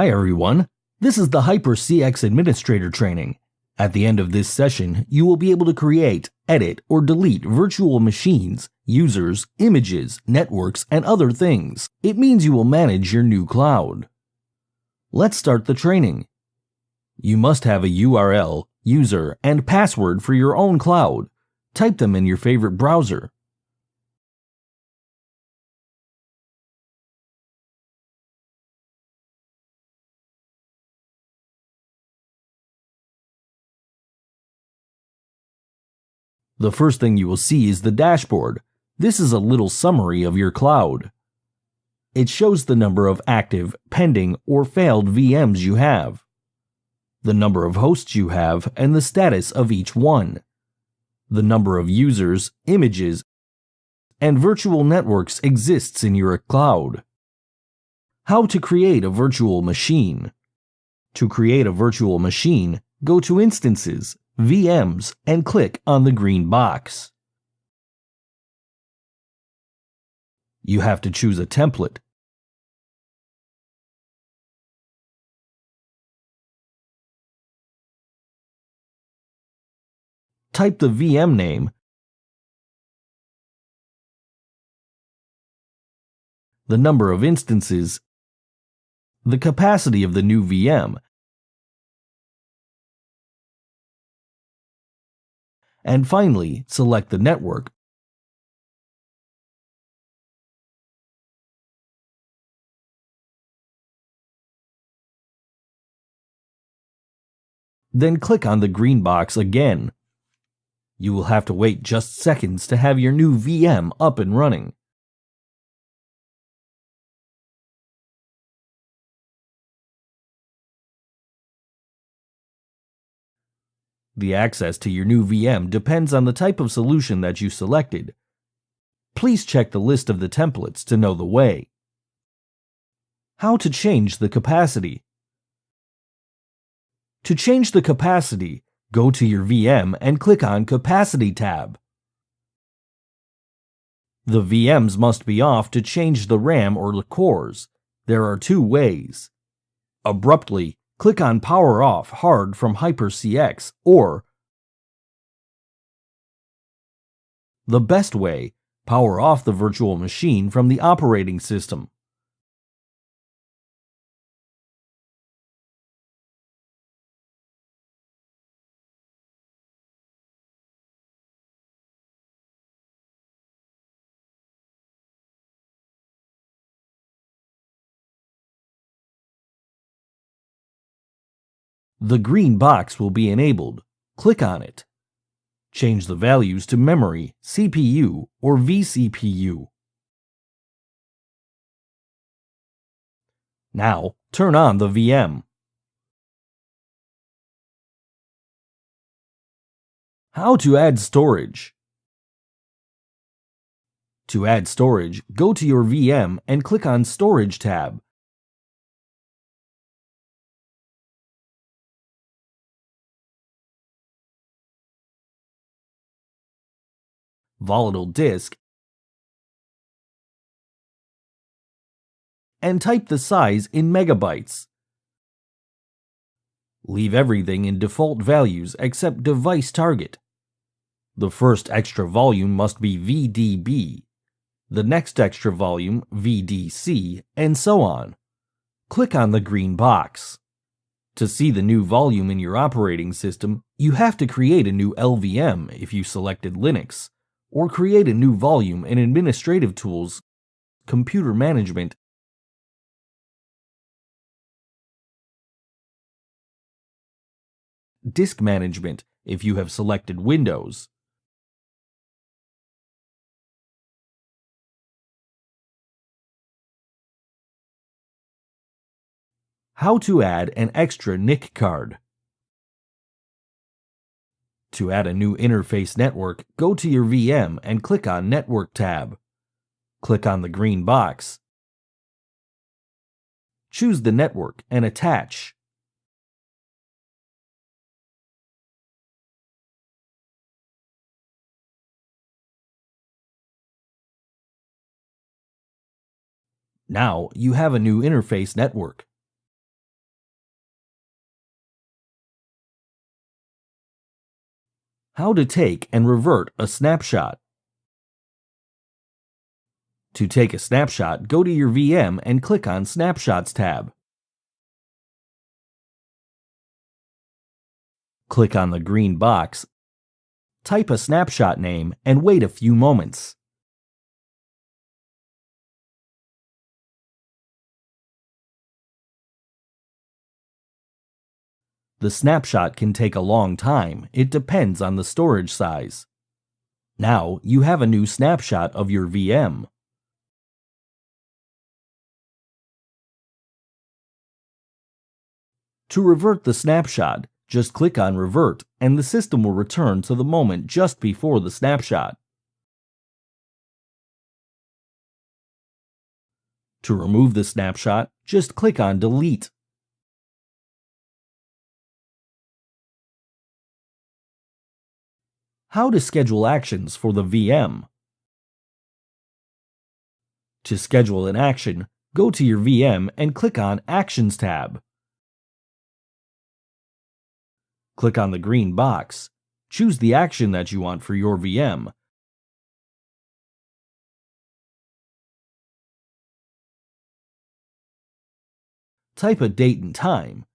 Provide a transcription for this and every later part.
Hi everyone, this is the HyperCX Administrator training. At the end of this session, you will be able to create, edit, or delete virtual machines, users, images, networks, and other things. It means you will manage your new cloud. Let's start the training. You must have a URL, user, and password for your own cloud. Type them in your favorite browser. The first thing you will see is the dashboard. This is a little summary of your cloud. It shows the number of active, pending, or failed VMs you have, the number of hosts you have, and the status of each one, the number of users, images, and virtual networks exists in your cloud. How to create a virtual machine. To create a virtual machine, go to Instances, VMs, and click on the green box. You have to choose a template. Type the VM name, the number of instances, the capacity of the new VM, and finally, select the network. Then click on the green box again. You will have to wait just seconds to have your new VM up and running. The access to your new VM depends on the type of solution that you selected. Please check the list of the templates to know the way. How to change the capacity. To change the capacity, go to your VM and click on Capacity tab. The VMs must be off to change the RAM or the cores. There are two ways. Abruptly, click on Power Off Hard from HyperCX, or the best way, power off the virtual machine from the operating system. The green box will be enabled. Click on it. Change the values to memory, CPU, or vCPU. Now, turn on the VM. How to add storage. To add storage, go to your VM and click on Storage tab. Volatile disk, and type the size in megabytes. Leave everything in default values except device target. The first extra volume must be VDB, the next extra volume VDC, and so on. Click on the green box. To see the new volume in your operating system, you have to create a new LVM if you selected Linux, or create a new volume in Administrative Tools, Computer Management, Disk Management if you have selected Windows. How to add an extra NIC card. To add a new interface network, go to your VM and click on Network tab. Click on the green box. Choose the network and attach. Now you have a new interface network. How to take and revert a snapshot. To take a snapshot, go to your VM and click on Snapshots tab. Click on the green box, type a snapshot name, and wait a few moments. The snapshot can take a long time. It depends on the storage size. Now you have a new snapshot of your VM. To revert the snapshot, just click on Revert and the system will return to the moment just before the snapshot. To remove the snapshot, just click on Delete. How to schedule actions for the VM. To schedule an action, go to your VM and click on Actions tab. Click on the green box. Choose the action that you want for your VM. Type a date and time.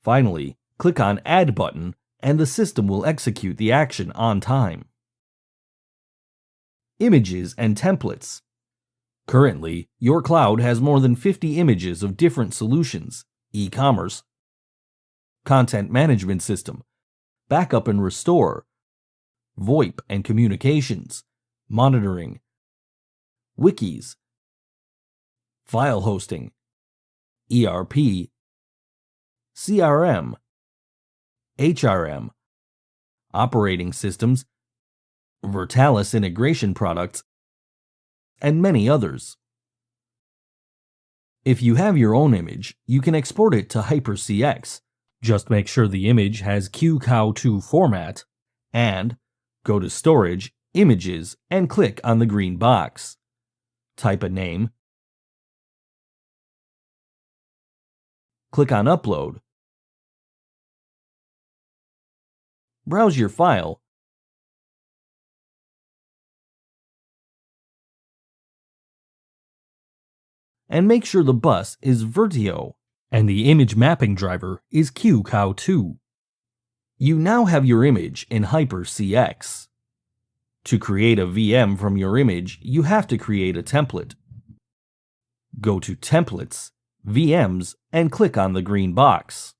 Finally, click on Add button and the system will execute the action on time. Images and templates. Currently, your cloud has more than 50 images of different solutions: e-commerce, content management system, backup and restore, VoIP and communications, monitoring, wikis, file hosting, ERP, CRM, HRM, operating systems, Virtalus integration products, and many others. If you have your own image, you can export it to HyperCX. Just make sure the image has QCOW2 format, and go to Storage, Images, and click on the green box. Type a name, click on Upload, browse your file, and make sure the bus is Virtio and the image mapping driver is QCOW2. You now have your image in HyperCX. To create a VM from your image, you have to create a template. Go to Templates, VMs, and click on the green box.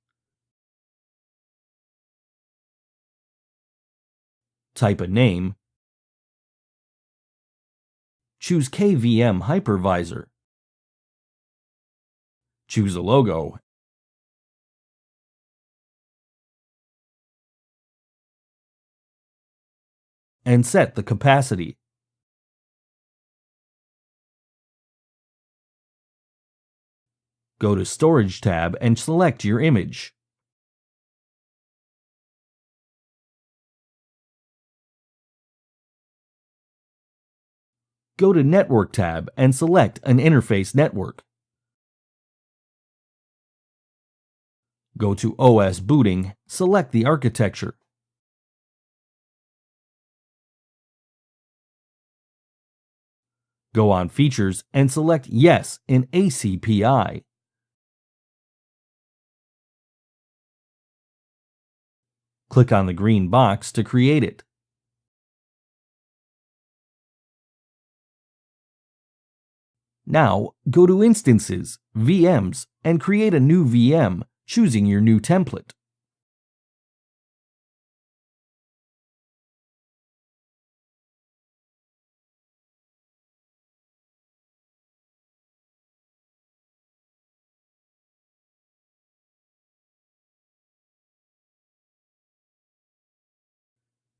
Type a name, choose KVM Hypervisor, choose a logo, and set the capacity. Go to Storage tab and select your image. Go to Network tab and select an interface network. Go to OS Booting, select the architecture. Go on Features and select Yes in ACPI. Click on the green box to create it. Now, go to Instances, VMs, and create a new VM, choosing your new template.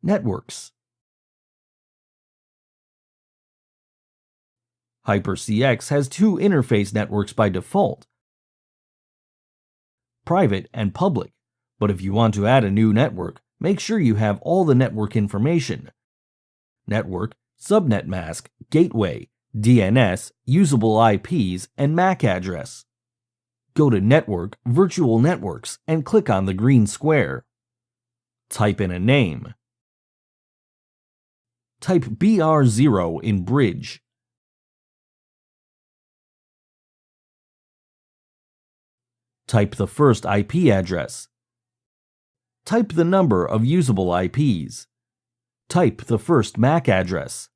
Networks. HyperCX has two interface networks by default, private and public, but if you want to add a new network, make sure you have all the network information: network, subnet mask, gateway, DNS, usable IPs, and MAC address. Go to Network, Virtual Networks, and click on the green square. Type in a name. Type BR0 in bridge. Type the first IP address. Type the number of usable IPs. Type the first MAC address.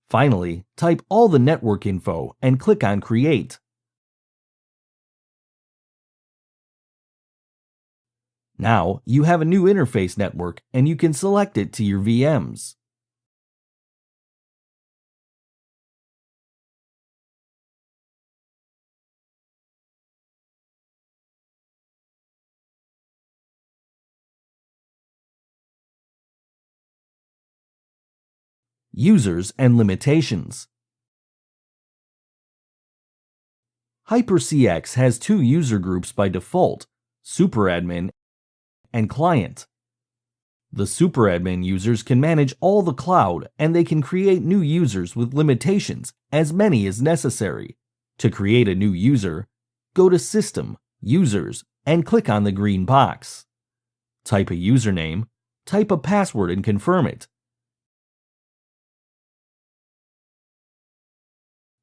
Finally, type all the network info and click on Create. Now, you have a new interface network and you can select it to your VMs. Users and limitations. HyperCX has two user groups by default, superadmin and client. The superadmin users can manage all the cloud and they can create new users with limitations, as many as necessary. To create a new user, go to System, Users, and click on the green box. Type a username, type a password and confirm it.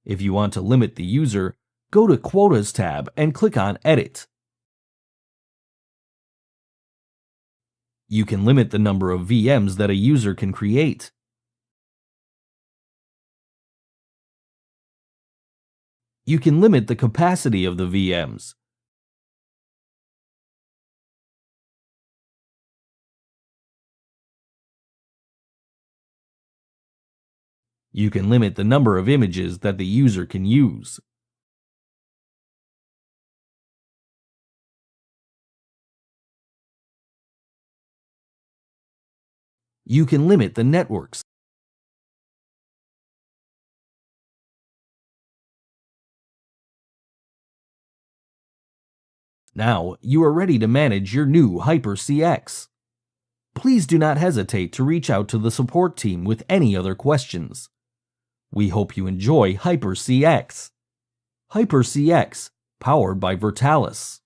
If you want to limit the user, go to Quotas tab and click on Edit. You can limit the number of VMs that a user can create. You can limit the capacity of the VMs. You can limit the number of images that the user can use. You can limit the networks. Now, you are ready to manage your new HyperCX. Please do not hesitate to reach out to the support team with any other questions. We hope you enjoy HyperCX. HyperCX, powered by Virtalus.